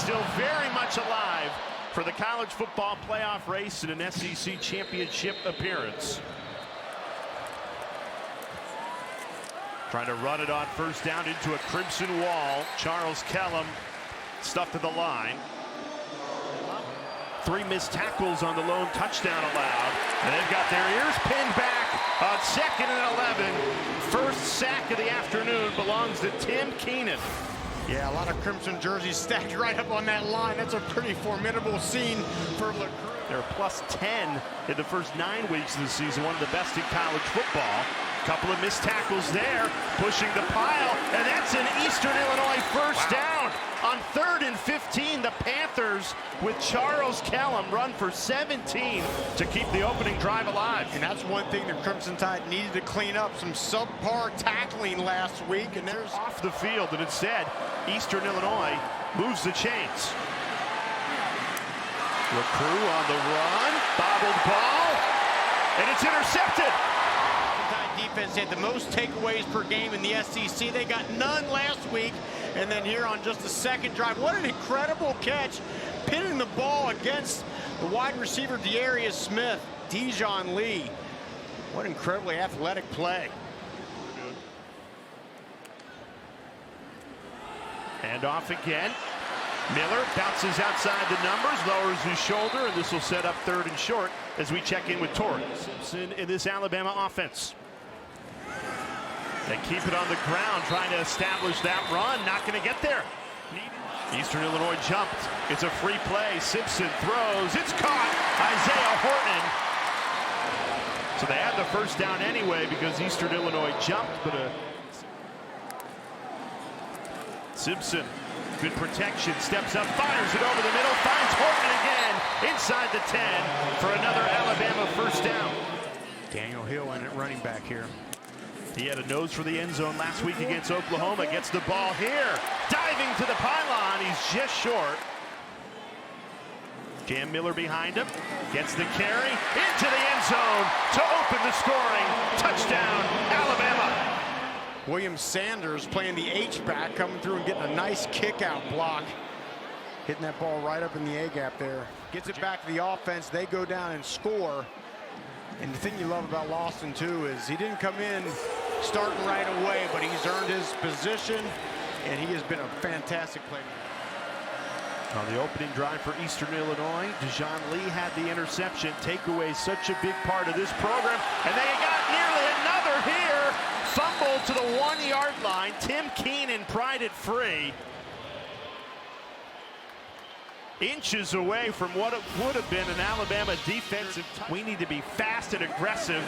still very much alive for the college football playoff race in an SEC championship appearance. Trying to run it on first down into a crimson wall. Charles Kellum stuffed to the line. 3 missed tackles on the lone touchdown allowed. And they've got their ears pinned back on 2nd and 11. First sack of the afternoon belongs to Tim Keenan. Yeah, a lot of crimson jerseys stacked right up on that line. That's a pretty formidable scene for LaCruz. They're plus 10 in the first 9 weeks of the season, one of the best in college football. Couple of missed tackles there, pushing the pile, and that's an Eastern Illinois first down. On 3rd and 15, the Panthers with Charles Kellum run for 17 to keep the opening drive alive. And that's one thing the Crimson Tide needed to clean up, some subpar tackling last week, and there's off the field, and instead, Eastern Illinois moves the chains. LaCruz on the run, bobbled ball, and it's intercepted. Defense had the most takeaways per game in the SEC. They got none last week, and then here on just the second drive, what an incredible catch, pinning the ball against the wide receiver Darius Smith. Dijon Lee, what incredibly athletic play. And off again. Miller bounces outside the numbers, lowers his shoulder, and this will set up 3rd and short as we check in with Ty Simpson in this Alabama offense. They keep it on the ground, trying to establish that run. Not going to get there. Eastern Illinois jumped. It's a free play. Simpson throws. It's caught. Isaiah Horton. So they had the first down anyway because Eastern Illinois jumped. But Simpson, good protection, steps up, fires it over the middle, finds Horton again inside the 10 for another Alabama first down. Daniel Hill in at running back here. He had a nose for the end zone last week against Oklahoma. Gets the ball here. Diving to the pylon. He's just short. Cam Miller behind him. Gets the carry into the end zone to open the scoring. Touchdown, Alabama. William Sanders playing the H-back, coming through and getting a nice kick-out block. Hitting that ball right up in the A-gap there. Gets it back to the offense. They go down and score. And the thing you love about Lawson, too, is he didn't come in starting right away, but he's earned his position, and he has been a fantastic player. On the opening drive for Eastern Illinois, Dijon Lee had the interception. Takeaway, such a big part of this program. And they got nearly another here. Fumble to the 1-yard line. Tim Keenan pried it free. Inches away from what it would have been an Alabama defensive. We need to be fast and aggressive.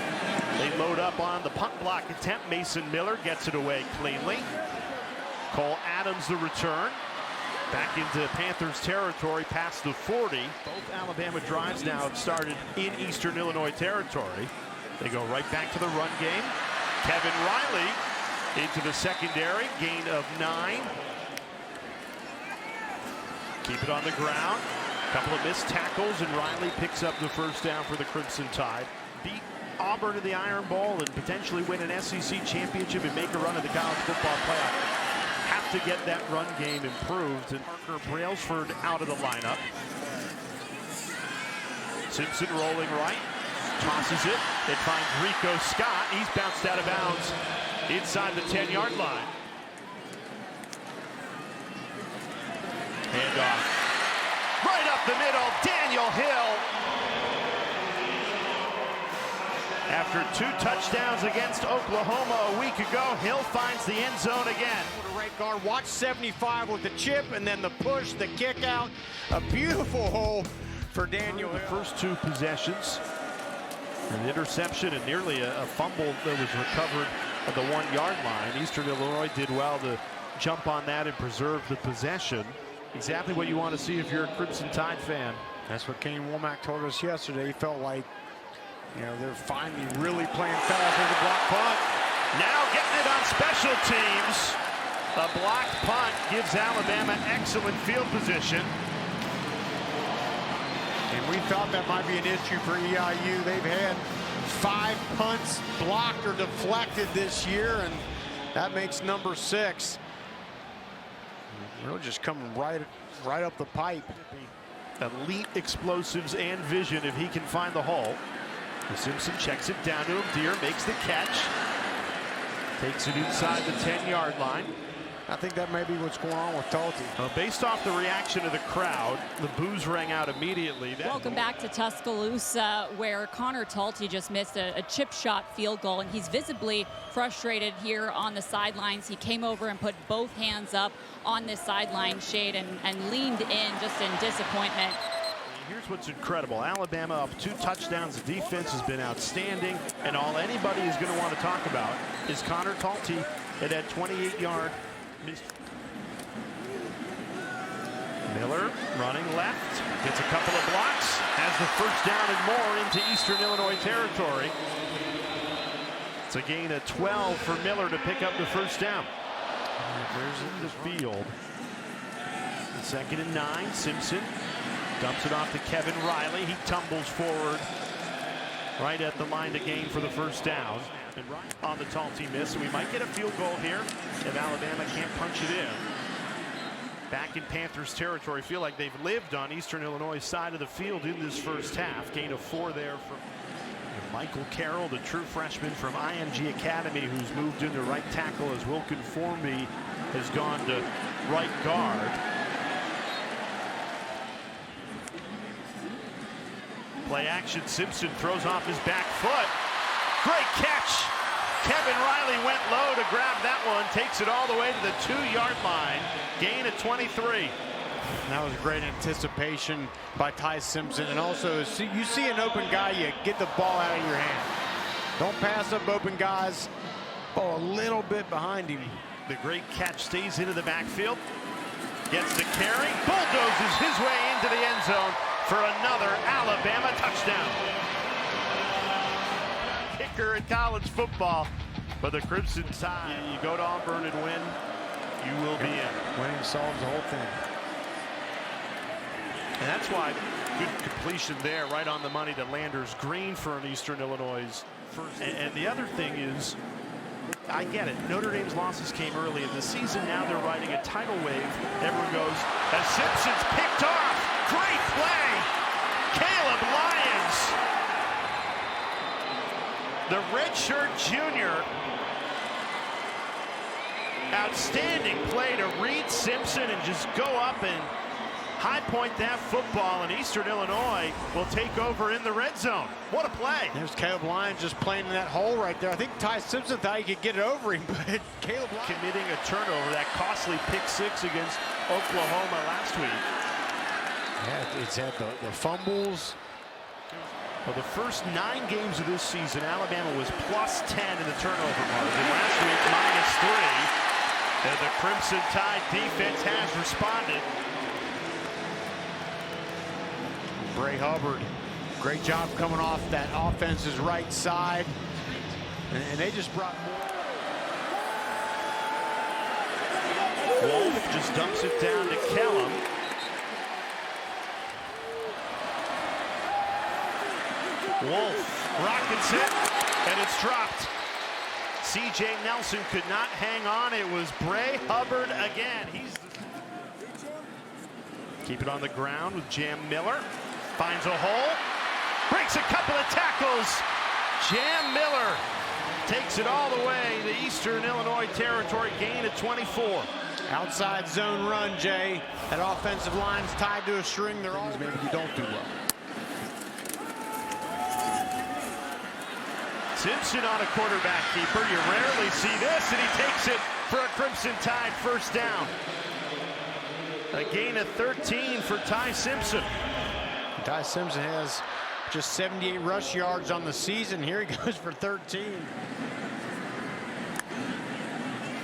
They load up on the punt block attempt. Mason Miller gets it away cleanly. Cole Adams the return. Back into Panthers territory past the 40. Both Alabama drives now have started in Eastern Illinois territory. They go right back to the run game. Kevin Riley into the secondary. Gain of 9. Keep it on the ground. Couple of missed tackles, and Riley picks up the first down for the Crimson Tide. Beat Auburn in the Iron Bowl and potentially win an SEC championship and make a run at the college football playoff. Have to get that run game improved. And Parker Brailsford out of the lineup. Simpson rolling right. Tosses it. It finds Rico Scott. He's bounced out of bounds inside the 10-yard line. Handoff. Right up the middle, Daniel Hill. After 2 touchdowns against Oklahoma a week ago, Hill finds the end zone again. Right guard, watch 75 with the chip and then the push, the kick out. A beautiful hole for Daniel Hill. The first 2 possessions. An interception and nearly a fumble that was recovered at the 1-yard line. Eastern Illinois did well to jump on that and preserve the possession. Exactly what you want to see if you're a Crimson Tide fan. That's what Kane Womack told us yesterday. He felt like, you know, they're finally really playing fast with the block punt. Now getting it on special teams. A blocked punt gives Alabama excellent field position. And we thought that might be an issue for EIU. They've had 5 punts blocked or deflected this year, and that makes number 6. Really just coming right up the pipe. Elite explosives and vision if he can find the hole. Simpson checks it down to him. Deere makes the catch. Takes it inside the 10-yard line. I think that may be what's going on with Talty. Based off the reaction of the crowd, the boos rang out immediately. Welcome back to Tuscaloosa, where Conor Talty just missed a chip shot field goal, and he's visibly frustrated here on the sidelines. He came over and put both hands up on this sideline shade and leaned in just in disappointment. Here's what's incredible. Alabama up 2 touchdowns. The defense has been outstanding, and all anybody is going to want to talk about is Conor Talty at that 28-yard. Miller running left, gets a couple of blocks, has the first down and more into Eastern Illinois territory. It's a gain of 12 for Miller to pick up the first down. There's in the field. 2nd and 9, Simpson dumps it off to Kevin Riley. He tumbles forward right at the line to gain for the first down. And right on the Talty miss, so we might get a field goal here if Alabama can't punch it in. Back in Panthers territory, feel like they've lived on Eastern Illinois' side of the field in this first half. Gain of 4 there from Michael Carroll, the true freshman from IMG Academy, who's moved into right tackle as Wilkin Formby has gone to right guard. Play action, Simpson throws off his back foot. Great catch. Kevin Riley went low to grab that one, takes it all the way to the 2-yard line. Gain of 23. That was great anticipation by Ty Simpson. And also, you see an open guy, you get the ball out of your hand. Don't pass up open guys. Oh, a little bit behind him. The great catch stays into the backfield. Gets the carry, bulldozes his way into the end zone for another Alabama touchdown. Kicker in college football for the Crimson Tide. You go to Auburn and win, you will be in. Winning solves the whole thing. And that's why good completion there, right on the money to Landers Green for an Eastern Illinois first. And the other thing is, I get it. Notre Dame's losses came early in the season. Now they're riding a tidal wave. Everyone goes, as Simpson's picked off. Great play. Caleb Lyons, the redshirt junior. Outstanding play to read Simpson and just go up and high point that football, and Eastern Illinois will take over in the red zone. What a play. There's Caleb Lyons just playing in that hole right there. I think Ty Simpson thought he could get it over him, but Caleb Lyons committing a turnover, that costly pick-6 against Oklahoma last week. Yeah, it's had the fumbles. Well, the first 9 games of this season, Alabama was +10 in the turnover margin. Last week, -3. And the Crimson Tide defense has responded. Bray Hubbard, great job coming off that offense's right side. And they just brought more. Wolf just dumps it down to Kellum. Wolf rockets it, and it's dropped. C.J. Nelson could not hang on. It was Bray Hubbard again. Keep it on the ground with Jam Miller. Finds a hole, breaks a couple of tackles. Jam Miller takes it all the way to Eastern Illinois territory, gain of 24. Outside zone run, Jay. That offensive line's tied to a string. They're all maybe you don't do well. Simpson on a quarterback keeper. You rarely see this, and he takes it for a Crimson Tide first down. A gain of 13 for Ty Simpson. Ty Simpson has just 78 rush yards on the season. Here he goes for 13.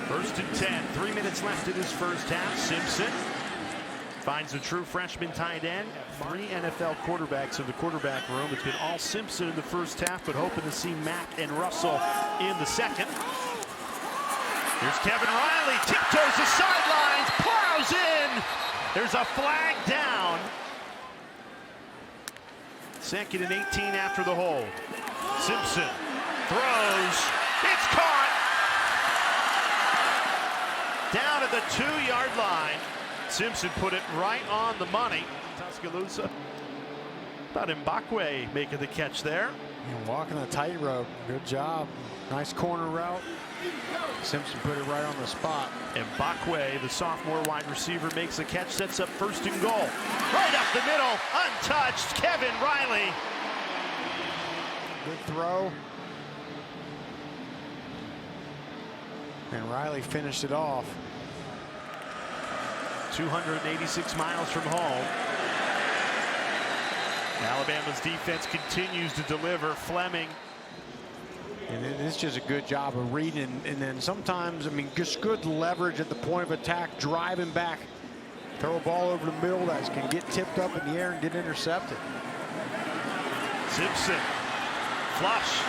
First and 10, 3 minutes left in this first half. Simpson finds a true freshman tight end. 3 NFL quarterbacks in the quarterback room. It's been all Simpson in the first half, but hoping to see Mack and Russell in the second. Here's Kevin Riley, tiptoes the sidelines, plows in. There's a flag down. 2nd and 18 after the hold. Simpson throws. It's caught. Down at the 2-yard line. Simpson put it right on the money. Tuscaloosa. Thought Mbakwe making the catch there. And walking a tightrope. Good job. Nice corner route. Simpson put it right on the spot. Mbakwe, the sophomore wide receiver, makes the catch, sets up 1st and goal. Right up the middle, untouched, Kevin Riley. Good throw. And Riley finished it off. 286 miles from home. Alabama's defense continues to deliver. Fleming. And it's just a good job of reading, and then sometimes, I mean, just good leverage at the point of attack, driving back, throw a ball over the middle that can get tipped up in the air and get intercepted. Simpson flushed,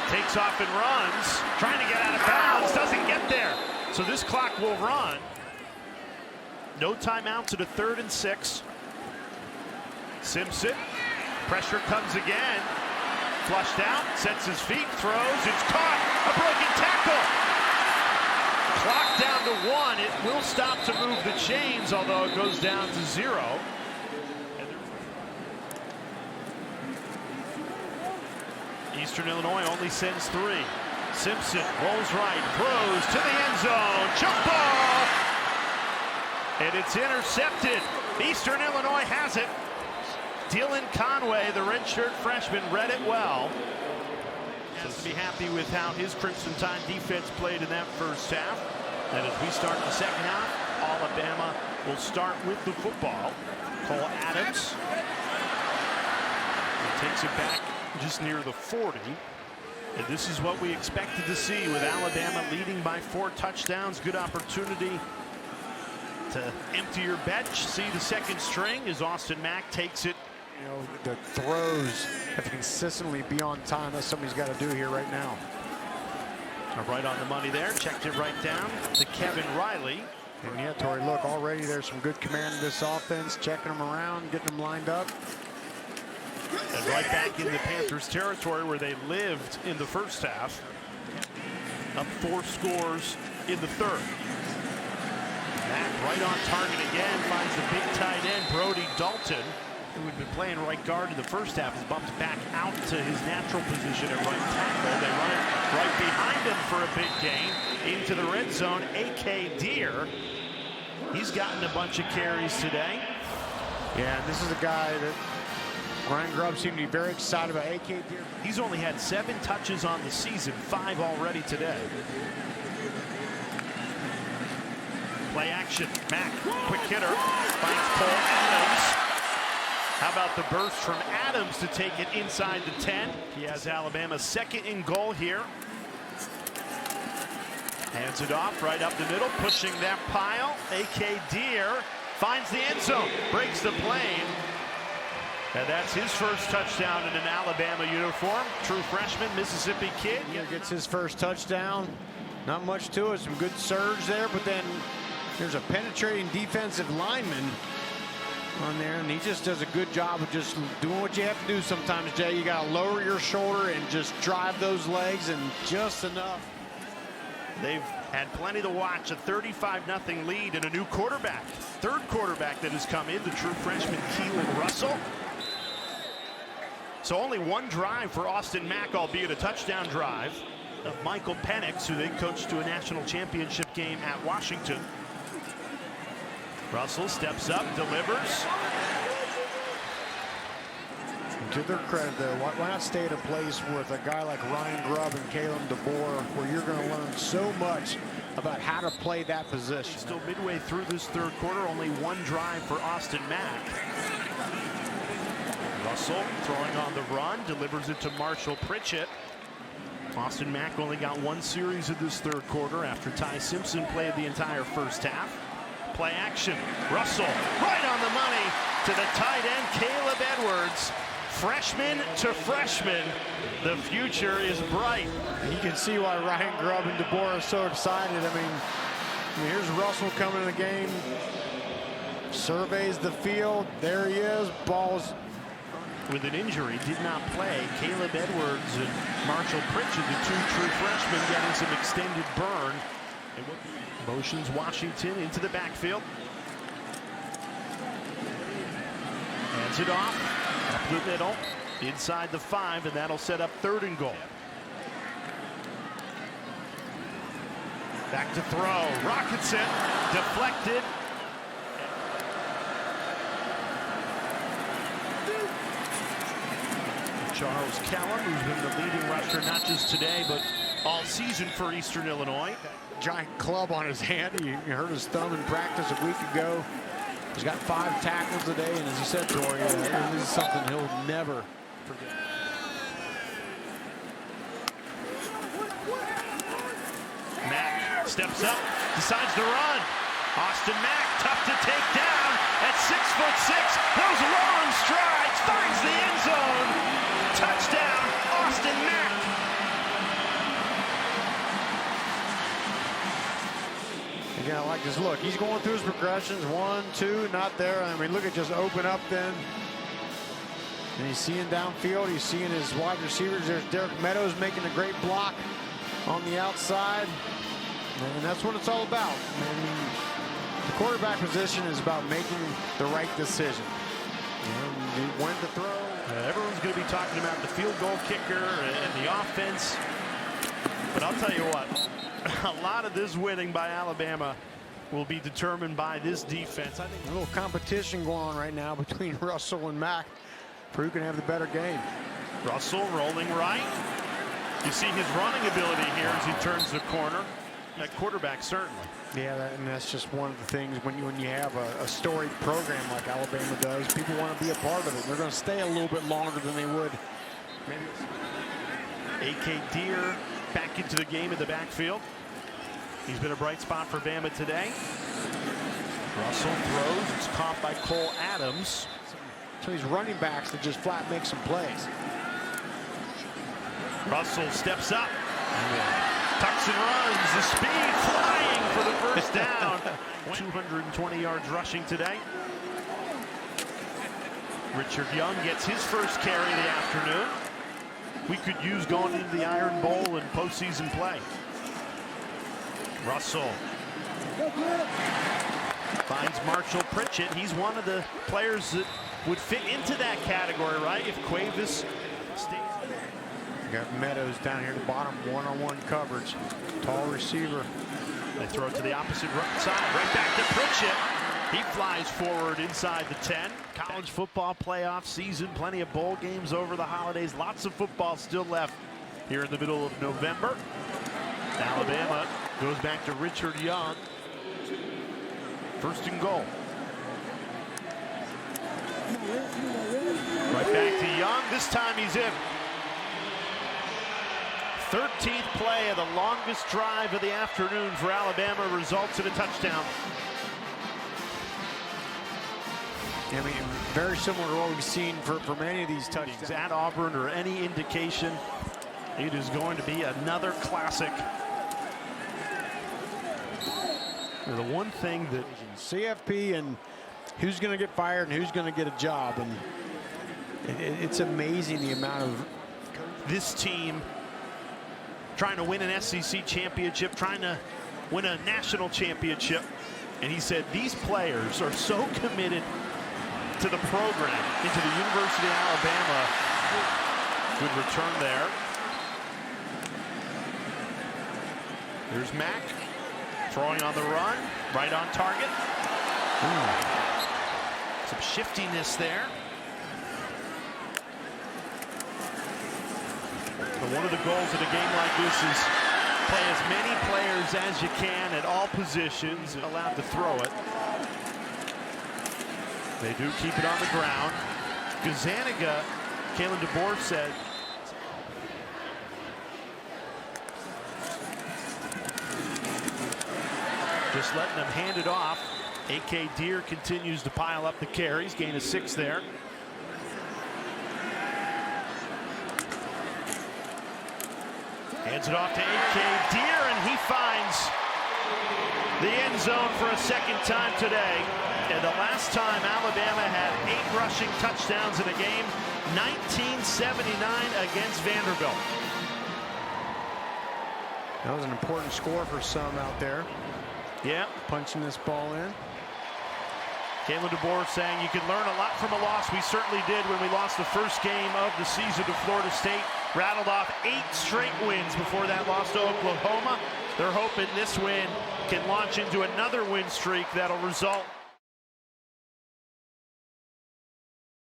takes off and runs, trying to get out of bounds, doesn't get there. So this clock will run. No timeouts at a 3rd and 6. Simpson, pressure comes again. Flushed out, sets his feet, throws, it's caught, a broken tackle. Clock down to 1, it will stop to move the chains, although it goes down to 0. Eastern Illinois only sends 3. Simpson rolls right, throws to the end zone, jump ball, and it's intercepted. Eastern Illinois has it. Dylan Conway, the redshirt freshman, read it well. Has to be happy with how his Crimson Tide defense played in that first half. And as we start the second half, Alabama will start with the football. Cole Adams. He takes it back just near the 40. And this is what we expected to see with Alabama leading by 4 touchdowns. Good opportunity to empty your bench. See the second string as Austin Mack takes it. You know, the throws have to consistently be on time. That's something he's got to do here right now. Right on the money there. Checked it right down to Kevin Riley. And yeah, Tori, look, already there's some good command in this offense, checking them around, getting them lined up. And right back in the Panthers territory where they lived in the first half. Up 4 scores in the 3rd. Mack right on target again, finds the big tight end, Brody Dalton, who had been playing right guard in the first half, is bumped back out to his natural position at right tackle. They run it right behind him for a big gain into the red zone. A.K. Deer, he's gotten a bunch of carries today. Yeah, this is a guy that Ryan Grubb seemed to be very excited about. A.K. Deer. He's only had 7 touches on the season, 5 already today. Play action, Mack, quick hitter, finds Cole Adams. How about the burst from Adams to take it inside the 10? He has Alabama's 2nd and goal here. Hands it off right up the middle, pushing that pile. A.K. Deer finds the end zone, breaks the plane. And that's his first touchdown in an Alabama uniform. True freshman, Mississippi kid. He gets his first touchdown. Not much to it, some good surge there, but then there's a penetrating defensive lineman on there, and he just does a good job of just doing what you have to do sometimes, Jay. You got to lower your shoulder and just drive those legs, and just enough. They've had plenty to watch. A 35-0 lead and a new quarterback. 3rd quarterback that has come in, the true freshman Keelon Russell. So only 1 drive for Austin Mack, albeit a touchdown drive, of Michael Penix, who they coached to a national championship game at Washington. Russell steps up, delivers. To their credit, though, why not stay at a place with a guy like Ryan Grubb and Kalen DeBoer, where you're going to learn so much about how to play that position. Still midway through this 3rd quarter, only 1 drive for Austin Mack. Russell throwing on the run, delivers it to Marshall Pritchett. Austin Mack only got 1 series of this 3rd quarter after Ty Simpson played the entire first half. Play action, Russell right on the money to the tight end Caleb Edwards. Freshman to freshman, the future is bright. You can see why Ryan Grubb and DeBoer are so excited. I mean, here's Russell coming in the game, surveys the field, there he is, balls. With an injury, did not play. Caleb Edwards and Marshall Pritchett, the 2 true freshmen, getting some extended burn. Motions Washington into the backfield. Hands it off, up the middle, inside the 5, and that'll set up 3rd and goal. Back to throw, rockets it, deflected. Charles Kellum, who's been the leading rusher not just today, but all season for Eastern Illinois. Giant club on his hand. He hurt his thumb in practice a week ago. He's got 5 tackles a day, and as you said, Tori, this is something he'll never forget. Mack steps up, decides to run. Austin Mack, tough to take down at 6'6". Those long strides, finds the end zone. Touchdown, Austin Mack. Again, I like this look. He's going through his progressions. 1, 2, not there. I mean, look at just open up then. And he's seeing downfield. He's seeing his wide receivers. There's Derek Meadows making a great block on the outside. And that's what it's all about. I mean, the quarterback position is about making the right decision. And when to throw. Everyone's going to be talking about the field goal kicker and the offense. But I'll tell you what, a lot of this winning by Alabama will be determined by this defense. I think a little competition going on right now between Russell and Mack for who can have the better game. Russell rolling right. You see his running ability here as he turns the corner. That quarterback, certainly. Yeah, and that's just one of the things when you have a storied program like Alabama does, people want to be a part of it. They're going to stay a little bit longer than they would. Maybe A.K. Deer back into the game in the backfield. He's been a bright spot for Bama today. Russell throws. It's caught by Cole Adams. So these running backs that just flat make some plays. Russell steps up. Tucks and runs. The speed flying for the first down. 220 yards rushing today. Richard Young gets his first carry of the afternoon. We could use going into the Iron Bowl and postseason play. Russell finds Marshall Pritchett. He's one of the players that would fit into that category, right? If Cuevas stays. You got Meadows down here at the bottom, one-on-one coverage. Tall receiver. They throw it to the opposite side, right back to Pritchett. He flies forward inside the 10. College football playoff season, plenty of bowl games over the holidays. Lots of football still left here in the middle of November. Alabama goes back to Richard Young. 1st and goal. Right back to Young. This time he's in. 13th play of the longest drive of the afternoon for Alabama results in a touchdown. I mean, very similar to what we've seen for many of these touchdowns at Auburn, or any indication, it is going to be another classic. The one thing that CFP and who's going to get fired and who's going to get a job, and it's amazing the amount of this team trying to win an SEC championship, trying to win a national championship, and he said these players are so committed to the program, into the University of Alabama. Good return there. There's Mack throwing on the run, right on target. Some shiftiness there. But one of the goals of a game like this is play as many players as you can at all positions, allowed to throw it. They do keep it on the ground. Gazaniga, Kalen DeBoer said, just letting them hand it off. A.K. Deer continues to pile up the carries, gain of 6 there. Hands it off to A.K. Deer, and he finds the end zone for a 2nd time today. And the last time Alabama had 8 rushing touchdowns in a game, 1979 against Vanderbilt. That was an important score for some out there. Yeah. Punching this ball in. Kalen DeBoer saying you can learn a lot from a loss. We certainly did when we lost the first game of the season to Florida State. Rattled off 8 straight wins before that loss to Oklahoma. They're hoping this win can launch into another win streak that'll result